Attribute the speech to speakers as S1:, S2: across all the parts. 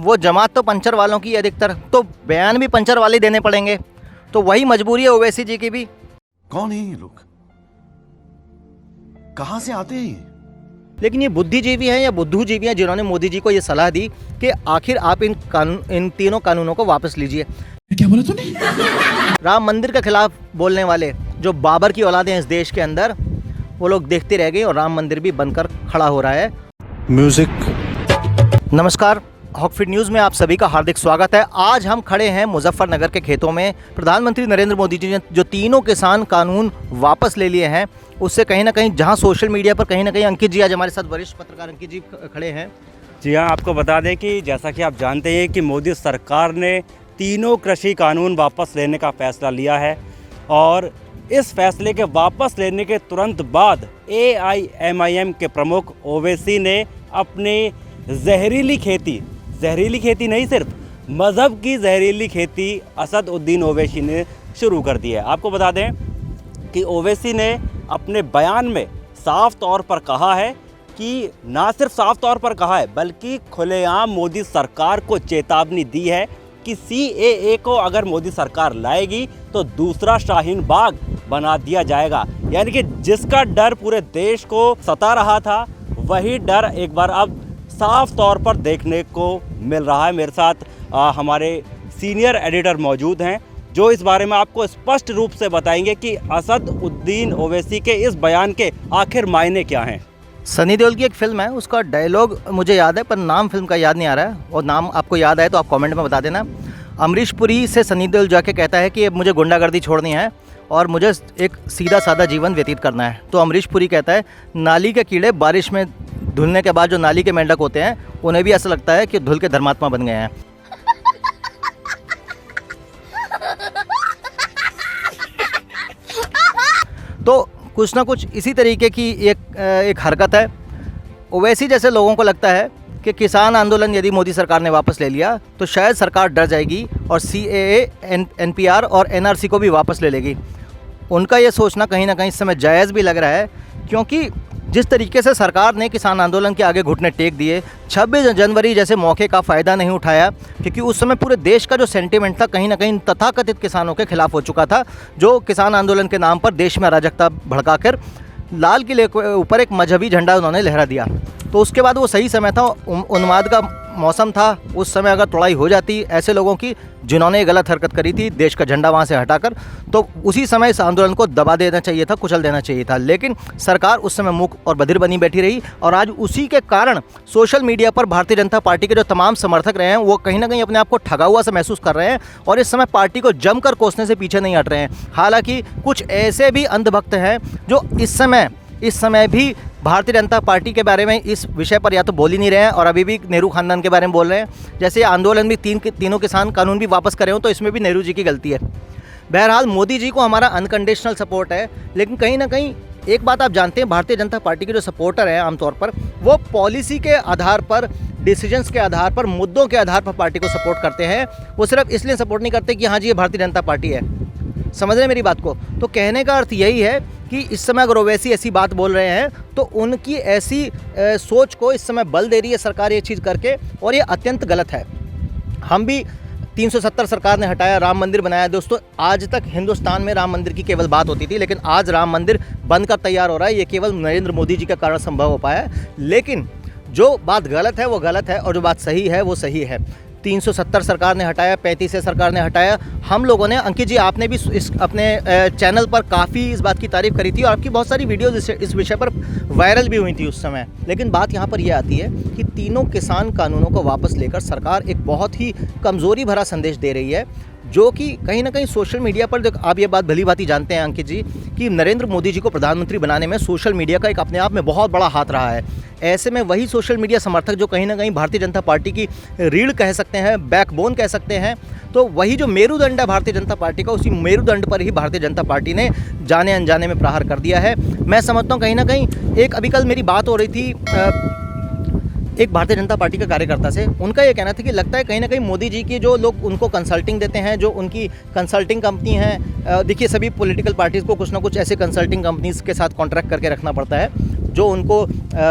S1: वो जमात तो पंचर वालों की अधिकतर, तो बयान भी पंचर वाले देने पड़ेंगे। तो वही मजबूरी है ओवैसी जी की भी।
S2: कौन है ये लोग, कहां से आते हैं ये?
S1: लेकिन ये बुद्धिजीवी हैं या बुद्धूजीवी हैं जिन्होंने मोदी जी को ये सलाह दी कि आखिर आप इन तीनों कानूनों को वापस लीजिए।
S2: क्या बोला तूने?
S1: राम मंदिर के खिलाफ बोलने वाले जो बाबर की औलाद हैं इस देश के अंदर, वो लोग देखते रह गए और राम मंदिर भी बनकर खड़ा हो रहा है।
S2: म्यूजिक।
S1: नमस्कार, हॉकफिट न्यूज़ में आप सभी का हार्दिक स्वागत है। आज हम खड़े हैं मुजफ्फरनगर के खेतों में। प्रधानमंत्री नरेंद्र मोदी जी ने जो तीनों किसान कानून वापस ले लिए हैं, उससे कहीं ना कहीं जहां सोशल मीडिया पर कहीं ना कहीं अंकित जी, आज हमारे साथ वरिष्ठ पत्रकार अंकित जी खड़े हैं।
S3: जी हाँ, आपको बता दें कि जैसा कि आप जानते हैं कि मोदी सरकार ने तीनों कृषि कानून वापस लेने का फैसला लिया है और इस फैसले के वापस लेने के तुरंत बाद AIMIM के प्रमुख ओवैसी ने अपनी जहरीली खेती नहीं, सिर्फ मज़हब की जहरीली खेती असद उद्दीन ओवैसी ने शुरू कर दी है। आपको बता दें कि ओवैसी ने अपने बयान में साफ तौर पर कहा है कि ना सिर्फ साफ तौर पर कहा है बल्कि खुलेआम मोदी सरकार को चेतावनी दी है कि CAA को अगर मोदी सरकार लाएगी तो दूसरा शाहीन बाग बना दिया जाएगा। यानी कि जिसका डर पूरे देश को सता रहा था, वही डर एक बार अब साफ तौर पर देखने को मिल रहा है। मेरे साथ हमारे सीनियर एडिटर मौजूद हैं जो इस बारे में आपको स्पष्ट रूप से बताएंगे कि असद उद्दीन ओवैसी के इस बयान के आखिर मायने क्या हैं।
S1: सनी देओल की एक फिल्म है, उसका डायलॉग मुझे याद है पर नाम फिल्म का याद नहीं आ रहा है, और नाम आपको याद आए तो आप कमेंट में बता देना। अमरीश पुरी से सनी देओल जाके कहता है कि अब मुझे गुंडागर्दी छोड़नी है और मुझे एक सीधा साधा जीवन व्यतीत करना है। तो अमरीश पुरी कहता है, नाली के कीड़े बारिश में धुलने के बाद जो नाली के मेंढक होते हैं, उन्हें भी ऐसा लगता है कि धुल के धर्मात्मा बन गए हैं। तो कुछ ना कुछ इसी तरीके की एक हरकत है। ओवैसी जैसे लोगों को लगता है कि किसान आंदोलन यदि मोदी सरकार ने वापस ले लिया तो शायद सरकार डर जाएगी और CAA, NPR और NRC को भी वापस ले लेगी। उनका ये सोचना कहीं ना कहीं इस समय जायज़ भी लग रहा है, क्योंकि जिस तरीके से सरकार ने किसान आंदोलन के आगे घुटने टेक दिए, 26 जनवरी जैसे मौके का फ़ायदा नहीं उठाया, क्योंकि उस समय पूरे देश का जो सेंटिमेंट था कहीं ना कहीं तथाकथित किसानों के खिलाफ हो चुका था, जो किसान आंदोलन के नाम पर देश में अराजकता भड़काकर लाल किले के ऊपर एक मजहबी झंडा उन्होंने लहरा दिया। तो उसके बाद वो सही समय था, उन्माद का मौसम था। उस समय अगर तोड़ाई हो जाती ऐसे लोगों की जिन्होंने ये गलत हरकत करी थी, देश का झंडा वहाँ से हटाकर, तो उसी समय इस आंदोलन को दबा देना चाहिए था, कुचल देना चाहिए था। लेकिन सरकार उस समय मूक और बधिर बनी बैठी रही और आज उसी के कारण सोशल मीडिया पर भारतीय जनता पार्टी के जो तमाम समर्थक रहे हैं, वो कहीं ना कहीं अपने आप को ठगा हुआ सा महसूस कर रहे हैं और इस समय पार्टी को जमकर कोसने से पीछे नहीं हट रहे हैं। हालांकि कुछ ऐसे भी अंधभक्त हैं जो इस समय भी भारतीय जनता पार्टी के बारे में इस विषय पर या तो बोल ही नहीं रहे हैं और अभी भी नेहरू खानदान के बारे में बोल रहे हैं। जैसे आंदोलन भी तीनों किसान कानून भी वापस करे हों, तो इसमें भी नेहरू जी की गलती है। बहरहाल मोदी जी को हमारा अनकंडीशनल सपोर्ट है, लेकिन कहीं ना कहीं एक बात आप जानते हैं, भारतीय जनता पार्टी के जो सपोर्टर हैं आमतौर पर वो पॉलिसी के आधार पर, डिसीजंस के आधार पर, मुद्दों के आधार पर पार्टी को सपोर्ट करते हैं। वो सिर्फ इसलिए सपोर्ट नहीं करते कि हाँ जी ये भारतीय जनता पार्टी है। समझ रहे हैं मेरी बात को? तो कहने का अर्थ यही है कि इस समय अगर ओवैसी ऐसी बात बोल रहे हैं तो उनकी ऐसी सोच को इस समय बल दे रही है सरकार ये चीज़ करके, और ये अत्यंत गलत है। हम भी 370 सरकार ने हटाया, राम मंदिर बनाया। दोस्तों, आज तक हिंदुस्तान में राम मंदिर की केवल बात होती थी, लेकिन आज राम मंदिर बनकर तैयार हो रहा है। ये केवल नरेंद्र मोदी जी के कारण संभव हो पाया है। लेकिन जो बात गलत है वो गलत है और जो बात सही है वो सही है। 370 सरकार ने हटाया, 35 से सरकार ने हटाया। हम लोगों ने, अंकित जी आपने भी इस अपने चैनल पर काफ़ी इस बात की तारीफ़ करी थी और आपकी बहुत सारी वीडियोज़ इस विषय पर वायरल भी हुई थी उस समय। लेकिन बात यहाँ पर यह आती है कि तीनों किसान कानूनों को वापस लेकर सरकार एक बहुत ही कमज़ोरी भरा संदेश दे रही है, जो कि कहीं ना कहीं सोशल मीडिया पर, जो आप ये बात भली भांति जानते हैं अंकित जी, कि नरेंद्र मोदी जी को प्रधानमंत्री बनाने में सोशल मीडिया का एक अपने आप में बहुत बड़ा हाथ रहा है। ऐसे में वही सोशल मीडिया समर्थक जो कहीं ना कहीं भारतीय जनता पार्टी की रीढ़ कह सकते हैं, बैकबोन कह सकते हैं, तो वही जो मेरुदंड है भारतीय जनता पार्टी का, उसी मेरुदंड पर ही भारतीय जनता पार्टी ने जाने अनजाने में प्रहार कर दिया है। मैं समझता हूँ कहीं ना कहीं एक, अभी कल मेरी बात हो रही थी एक भारतीय जनता पार्टी के कार्यकर्ता से, उनका ये कहना था कि लगता है कहीं ना कहीं मोदी जी की जो लोग उनको कंसल्टिंग देते हैं, जो उनकी कंसल्टिंग कंपनी है, देखिए सभी पॉलिटिकल पार्टीज़ को कुछ ना कुछ ऐसे कंसल्टिंग कंपनीज़ के साथ कॉन्ट्रैक्ट करके रखना पड़ता है, जो उनको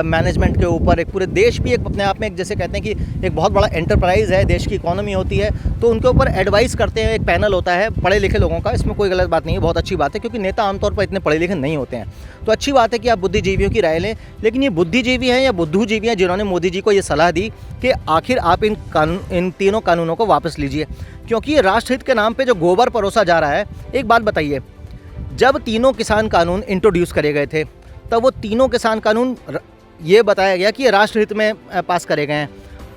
S1: मैनेजमेंट के ऊपर एक पूरे देश भी एक अपने आप में एक जैसे कहते हैं कि एक बहुत बड़ा एंटरप्राइज़ है, देश की इकोनॉमी होती है, तो उनके ऊपर एडवाइस करते हैं। एक पैनल होता है पढ़े लिखे लोगों का, इसमें कोई गलत बात नहीं है, बहुत अच्छी बात है, क्योंकि नेता आमतौर पर इतने पढ़े लिखे नहीं होते हैं। तो अच्छी बात है कि आप बुद्धिजीवियों की राय लें, लेकिन ये बुद्धिजीवी हैं या बुद्धूजीवी हैं जिन्होंने मोदी जी को ये सलाह दी कि आखिर आप इन तीनों कानूनों को वापस लीजिए, क्योंकि ये राष्ट्रहित के नाम पे जो गोबर परोसा जा रहा है। एक बात बताइए, जब तीनों किसान कानून इंट्रोड्यूस करे गए थे तब वो तीनों किसान कानून ये बताया गया कि ये राष्ट्रहित में पास करे गए हैं।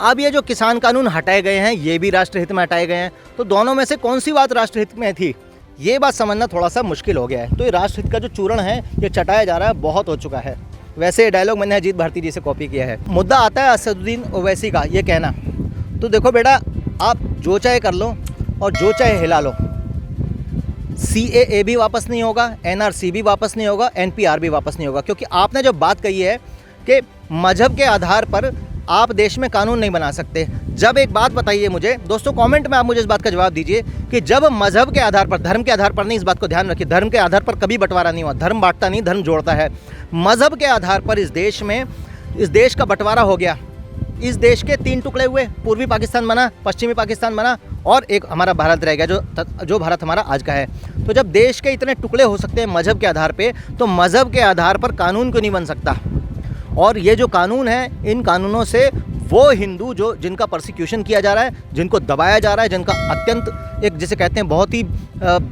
S1: अब ये जो किसान कानून हटाए गए हैं ये भी राष्ट्रहित में हटाए गए हैं, तो दोनों में से कौन सी बात राष्ट्रहित में थी, ये बात समझना थोड़ा सा मुश्किल हो गया है। तो ये राष्ट्रहित का जो चूर्ण है ये चटाया जा रहा है, बहुत हो चुका है। वैसे ये डायलॉग मैंने अजीत भारती जी से कॉपी किया है। मुद्दा आता है असदुद्दीन ओवैसी का ये कहना, तो देखो बेटा, आप जो चाहे कर लो और जो चाहे हिला लो, CAA भी वापस नहीं होगा, NRC भी वापस नहीं होगा, NPR भी वापस नहीं होगा, क्योंकि आपने जो बात कही है कि मजहब के आधार पर आप देश में कानून नहीं बना सकते। जब एक बात बताइए मुझे, दोस्तों कमेंट में आप मुझे इस बात का जवाब दीजिए कि जब मजहब के आधार पर, धर्म के आधार पर नहीं, इस बात को ध्यान रखिए, धर्म के आधार पर कभी बंटवारा नहीं हुआ, धर्म बांटता नहीं, धर्म जोड़ता है। मजहब के आधार पर इस देश में, इस देश का बंटवारा हो गया, इस देश के 3 टुकड़े हुए, पूर्वी पाकिस्तान बना, पश्चिमी पाकिस्तान बना और एक हमारा भारत रह गया, जो भारत हमारा आज का है। तो जब देश के इतने टुकड़े हो सकते हैं मजहब के आधार पे, तो मजहब के आधार पर कानून क्यों नहीं बन सकता। और ये जो कानून है, इन कानूनों से वो हिंदू जो जिनका परसिक्यूशन किया जा रहा है, जिनको दबाया जा रहा है, जिनका अत्यंत एक जिसे कहते हैं बहुत ही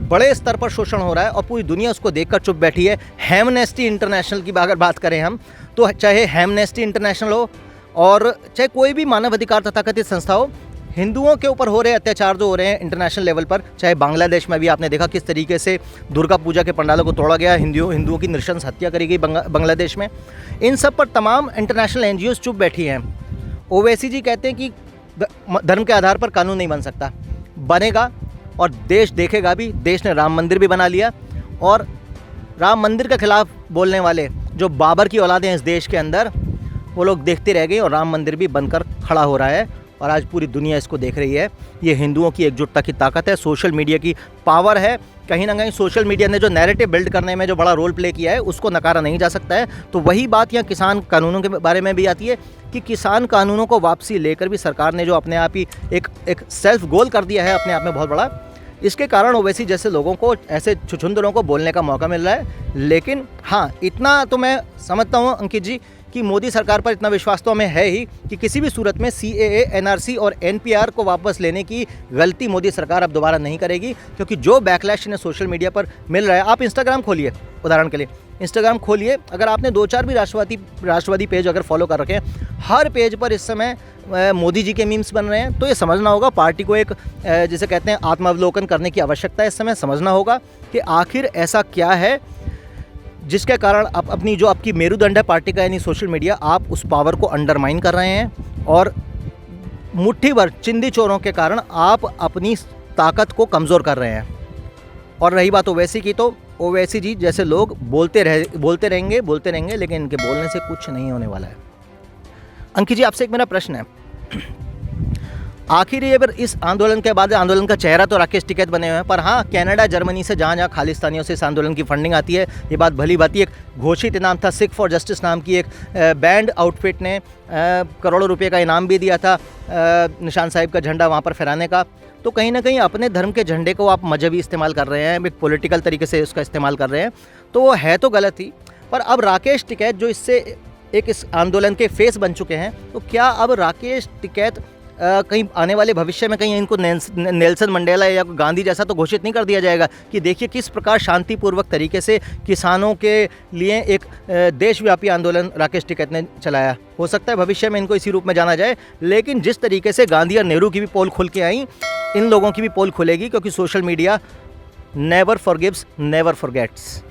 S1: बड़े स्तर पर शोषण हो रहा है और पूरी दुनिया उसको देखकर चुप बैठी है। हेमनेस्टी इंटरनेशनल की अगर बात करें हम, तो चाहे हेमनेस्टी इंटरनेशनल हो और चाहे कोई भी मानवाधिकार तथाकथित संस्था हो, हिंदुओं के ऊपर हो रहे अत्याचार जो हो रहे हैं इंटरनेशनल लेवल पर, चाहे बांग्लादेश में भी आपने देखा किस तरीके से दुर्गा पूजा के पंडालों को तोड़ा गया, हिंदुओं की नृशंस हत्या करी गई बांग्लादेश में, इन सब पर तमाम इंटरनेशनल NGOs चुप बैठी हैं। ओवैसी जी कहते हैं कि धर्म के आधार पर कानून नहीं बन सकता, बनेगा और देश देखेगा भी। देश ने राम मंदिर भी बना लिया और राम मंदिर के खिलाफ बोलने वाले जो बाबर की औलाद हैं इस देश के अंदर, वो लोग देखते रह गए और राम मंदिर भी बनकर खड़ा हो रहा है और आज पूरी दुनिया इसको देख रही है। ये हिंदुओं की एकजुटता की ताकत है, सोशल मीडिया की पावर है। कहीं ना कहीं सोशल मीडिया ने जो नैरेटिव बिल्ड करने में जो बड़ा रोल प्ले किया है उसको नकारा नहीं जा सकता है। तो वही बात यहाँ किसान कानूनों के बारे में भी आती है कि किसान कानूनों को वापसी लेकर भी सरकार ने जो अपने आप ही एक सेल्फ गोल कर दिया है अपने आप में बहुत बड़ा, इसके कारण ओवैसी जैसे लोगों को, ऐसे छुछुंदरों को बोलने का मौका मिल रहा है। लेकिन हाँ, इतना तो मैं समझता हूँ अंकित जी कि मोदी सरकार पर इतना विश्वास तो हमें है ही कि किसी भी सूरत में CAA, NRC और NPR को वापस लेने की गलती मोदी सरकार अब दोबारा नहीं करेगी, क्योंकि जो बैकलैश इन्हें सोशल मीडिया पर मिल रहा है। आप इंस्टाग्राम खोलिए, उदाहरण के लिए इंस्टाग्राम खोलिए, अगर आपने 2-4 भी राष्ट्रवादी पेज अगर फॉलो कर रखे हैं, हर पेज पर इस समय मोदी जी के मीम्स बन रहे हैं। तो ये समझना होगा पार्टी को एक जिसे कहते हैं आत्मावलोकन करने की आवश्यकता है। इस समय समझना होगा कि आखिर ऐसा क्या है जिसके कारण आप अपनी जो आपकी मेरुदंड है पार्टी का यानी सोशल मीडिया, आप उस पावर को अंडरमाइन कर रहे हैं और मुट्ठी भर चिंदी चोरों के कारण आप अपनी ताकत को कमज़ोर कर रहे हैं। और रही बात ओवैसी की, तो ओवैसी जी जैसे लोग बोलते रहेंगे, लेकिन इनके बोलने से कुछ नहीं होने वाला है। अंकित जी, आपसे एक मेरा प्रश्न है, आखिर ये इस आंदोलन के बाद आंदोलन का चेहरा तो राकेश टिकैत बने हुए हैं, पर हाँ, कनाडा, जर्मनी से जहाँ खालिस्तानियों से इस आंदोलन की फंडिंग आती है, ये बात भली भांति एक घोषित इनाम था। सिख फॉर जस्टिस नाम की एक बैंड आउटफिट ने करोड़ों रुपए का इनाम भी दिया था निशान साहिब का झंडा वहाँ पर फहराने का। तो कहीं ना कहीं अपने धर्म के झंडे को आप मजहबी इस्तेमाल कर रहे हैं, एक पॉलिटिकल तरीके से उसका इस्तेमाल कर रहे हैं, तो वो है तो गलत ही। पर अब राकेश टिकैत जो इससे इस आंदोलन के फेस बन चुके हैं, तो क्या अब राकेश टिकैत कहीं आने वाले भविष्य में कहीं इनको नेल्सन मंडेला या गांधी जैसा तो घोषित नहीं कर दिया जाएगा कि देखिए किस प्रकार शांतिपूर्वक तरीके से किसानों के लिए एक देशव्यापी आंदोलन राकेश टिकैत ने चलाया। हो सकता है भविष्य में इनको इसी रूप में जाना जाए, लेकिन जिस तरीके से गांधी और नेहरू की भी पोल खुल के आई, इन लोगों की भी पोल खुलेगी, क्योंकि social media never forgives, never forgets.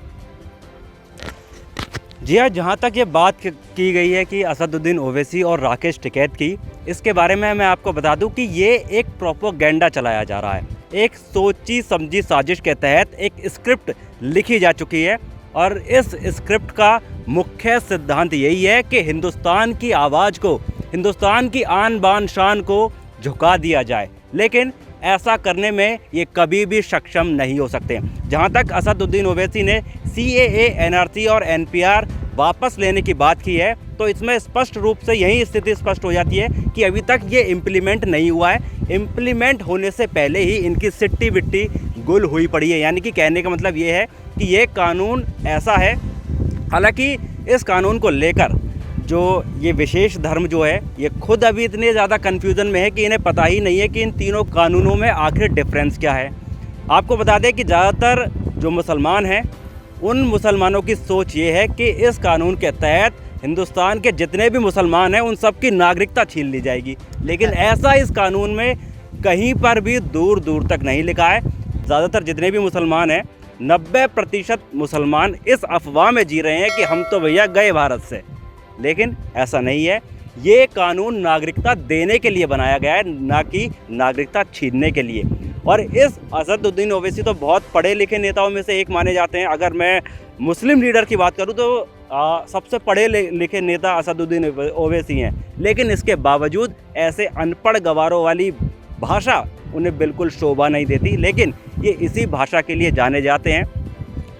S3: जी हाँ, जहाँ तक ये बात की गई है कि असदुद्दीन ओवैसी और राकेश टिकैत की, इसके बारे में मैं आपको बता दूं कि ये एक प्रोपेगेंडा चलाया जा रहा है। एक सोची समझी साजिश के तहत एक स्क्रिप्ट लिखी जा चुकी है और इस स्क्रिप्ट का मुख्य सिद्धांत यही है कि हिंदुस्तान की आवाज़ को, हिंदुस्तान की आन बान शान को झुका दिया जाए, लेकिन ऐसा करने में ये कभी भी सक्षम नहीं हो सकते। जहाँ तक असदुद्दीन ओवैसी ने CAA, NRC और NPR वापस लेने की बात की है तो इसमें स्पष्ट रूप से यही स्थिति स्पष्ट हो जाती है कि अभी तक ये इम्प्लीमेंट नहीं हुआ है। इम्प्लीमेंट होने से पहले ही इनकी सिट्टी बिट्टी गुल हुई पड़ी है। यानी कि कहने का मतलब ये है कि ये कानून ऐसा है, हालांकि इस कानून को लेकर जो ये विशेष धर्म जो है ये खुद अभी इतने ज़्यादा कन्फ्यूज़न में है कि इन्हें पता ही नहीं है कि इन तीनों कानूनों में आखिर डिफरेंस क्या है। आपको बता दें कि ज़्यादातर जो मुसलमान हैं उन मुसलमानों की सोच ये है कि इस कानून के तहत हिंदुस्तान के जितने भी मुसलमान हैं उन सब की नागरिकता छीन ली जाएगी, लेकिन ऐसा इस कानून में कहीं पर भी दूर दूर तक नहीं लिखा है। ज़्यादातर जितने भी मुसलमान हैं 90% मुसलमान इस अफवाह में जी रहे हैं कि हम तो भैया गए भारत से, लेकिन ऐसा नहीं है। ये कानून नागरिकता देने के लिए बनाया गया है, ना कि नागरिकता छीनने के लिए। और इस असदुद्दीन ओवैसी तो बहुत पढ़े लिखे नेताओं में से एक माने जाते हैं। अगर मैं मुस्लिम लीडर की बात करूं तो सबसे पढ़े लिखे नेता असदुद्दीन ओवैसी हैं, लेकिन इसके बावजूद ऐसे अनपढ़ गवारों वाली भाषा उन्हें बिल्कुल शोभा नहीं देती। लेकिन ये इसी भाषा के लिए जाने जाते हैं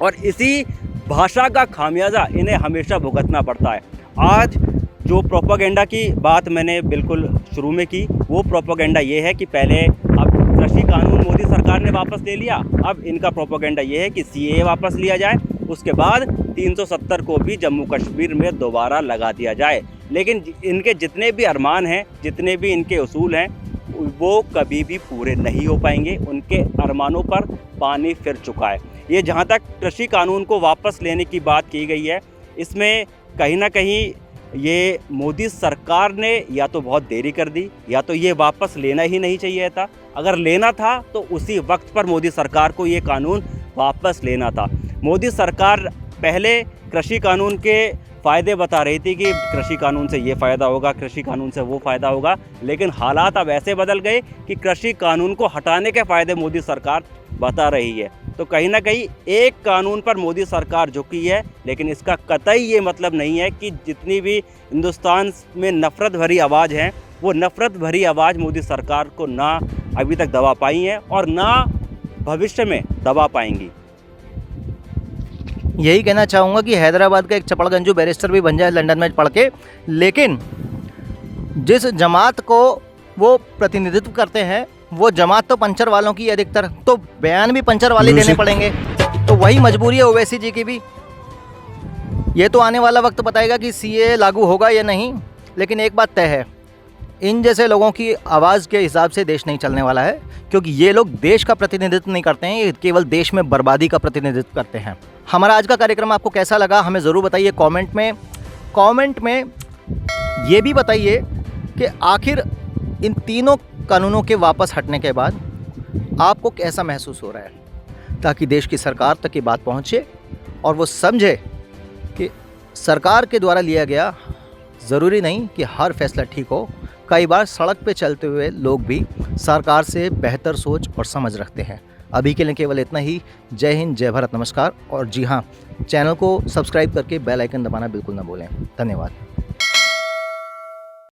S3: और इसी भाषा का खामियाजा इन्हें हमेशा भुगतना पड़ता है। आज जो प्रोपेगेंडा की बात मैंने बिल्कुल शुरू में की, वो प्रोपेगेंडा ये है कि पहले अब कृषि कानून मोदी सरकार ने वापस ले लिया, अब इनका प्रोपेगेंडा ये है कि CAA वापस लिया जाए, उसके बाद 370 को भी जम्मू कश्मीर में दोबारा लगा दिया जाए। लेकिन इनके जितने भी अरमान हैं, जितने भी इनके उसूल हैं, वो कभी भी पूरे नहीं हो पाएंगे। उनके अरमानों पर पानी फिर चुका है। ये जहाँ तक कृषि कानून को वापस लेने की बात की गई है, इसमें कहीं ना कहीं ये मोदी सरकार ने या तो बहुत देरी कर दी, या तो ये वापस लेना ही नहीं चाहिए था। अगर लेना था तो उसी वक्त पर मोदी सरकार को ये कानून वापस लेना था। मोदी सरकार पहले कृषि कानून के फ़ायदे बता रही थी कि कृषि कानून से ये फ़ायदा होगा, कृषि कानून से वो फ़ायदा होगा, लेकिन हालात अब ऐसे बदल गए कि कृषि कानून को हटाने के फ़ायदे मोदी सरकार बता रही है। तो कहीं ना कहीं एक कानून पर मोदी सरकार झुकी है, लेकिन इसका कतई ये मतलब नहीं है कि जितनी भी हिंदुस्तान में नफ़रत भरी आवाज़ है, वो नफ़रत भरी आवाज़ मोदी सरकार को ना अभी तक दबा पाई है और ना भविष्य में दबा पाएंगी।
S1: यही कहना चाहूँगा कि हैदराबाद का एक चपड़गंजू बैरिस्टर भी बन जाए लंदन में पढ़ के, लेकिन जिस जमात को वो प्रतिनिधित्व करते हैं वो जमात तो पंचर वालों की अधिकतर, तो बयान भी पंचर वाले देने पड़ेंगे। तो वही मजबूरी है ओवैसी जी की भी। ये तो आने वाला वक्त बताएगा कि CAA लागू होगा या नहीं, लेकिन एक बात तय है, इन जैसे लोगों की आवाज़ के हिसाब से देश नहीं चलने वाला है, क्योंकि ये लोग देश का प्रतिनिधित्व नहीं करते हैं, ये केवल देश में बर्बादी का प्रतिनिधित्व करते हैं। हमारा आज का कार्यक्रम आपको कैसा लगा हमें ज़रूर बताइए कमेंट में ये भी बताइए कि आखिर इन तीनों कानूनों के वापस हटने के बाद आपको कैसा महसूस हो रहा है, ताकि देश की सरकार तक ये बात पहुँचे और वो समझे कि सरकार के द्वारा लिया गया ज़रूरी नहीं कि हर फैसला ठीक हो। कई बार सड़क पे चलते हुए लोग भी सरकार से बेहतर सोच और समझ रखते हैं। अभी के लिए केवल इतना ही। जय हिंद, जय भारत, नमस्कार। और जी हाँ, चैनल को सब्सक्राइब करके बेल आइकन दबाना बिल्कुल ना भूलें। धन्यवाद।